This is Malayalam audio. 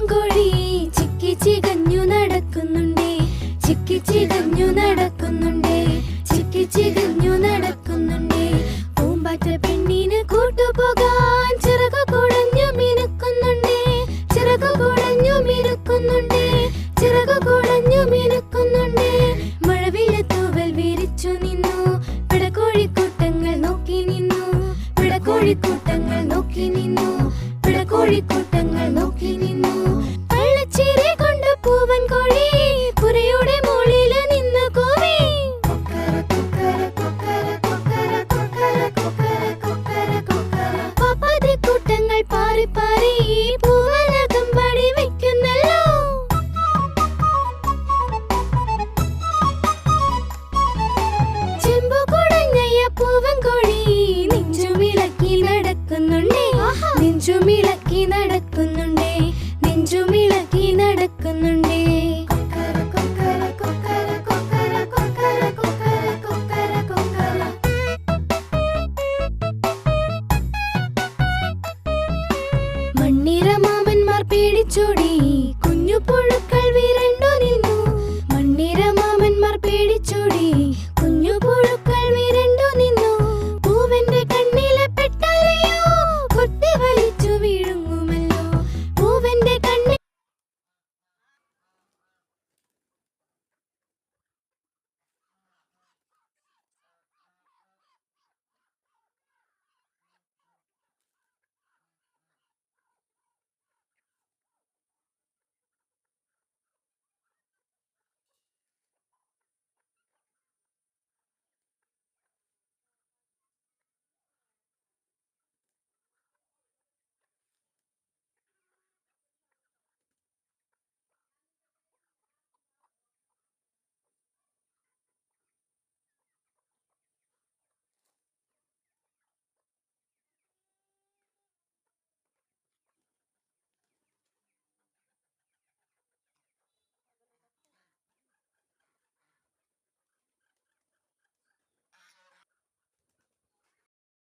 കോഴി ചിക്കി ചികഞ്ഞു നടക്കുന്നുണ്ടേ, ചിക്കി ചികഞ്ഞു നടക്കുന്നുണ്ടേ, ചിക്കി ചികഞ്ഞു നടക്കുന്നുണ്ടേ. പൂമ്പാറ്റ പെണ്ണിന് കൂട്ടുപോകാൻ ചിറകു കുടഞ്ഞു മിനുക്കുന്നുണ്ടേ, ചിറകു കുടഞ്ഞു മിനുക്കുന്നുണ്ടേ, ചിറകു കുടഞ്ഞു മിനുക്കുന്നുണ്ടേ. മഴവില്ല് തൂവൽ വിരിച്ചു നിന്നു, പിടക്കോഴിക്കൂട്ടങ്ങൾ നോക്കി നിന്നു, പിടക്കോഴിക്കൂട്ടങ്ങൾ നോക്കി നിന്നു, പിടക്കോഴിക്കൂട്ടങ്ങൾ നോക്കി നിന്നു. വെള്ളച്ചീരെ കൊണ്ട് പൂവൻ കോഴി പുരയുടെ മുകളില് നിന്നു കോവി. പാപ്പാതി കൂട്ടങ്ങൾ പാറി പാറി പൂവനകം പാടി വെക്കുന്നല്ലോ. ചെമ്പു കുടഞ്ഞയ പൂവൻ കോഴി നെഞ്ചുമിളക്കി നടക്കുന്നുണ്ടേ, നെഞ്ചുമിളക്കി നടക്കുന്നുണ്ടേ, നെഞ്ചുമിളക്കി നടക്കുന്നുണ്ടേ. മണ്ണിര മാമന്മാർ പേടിച്ചോടി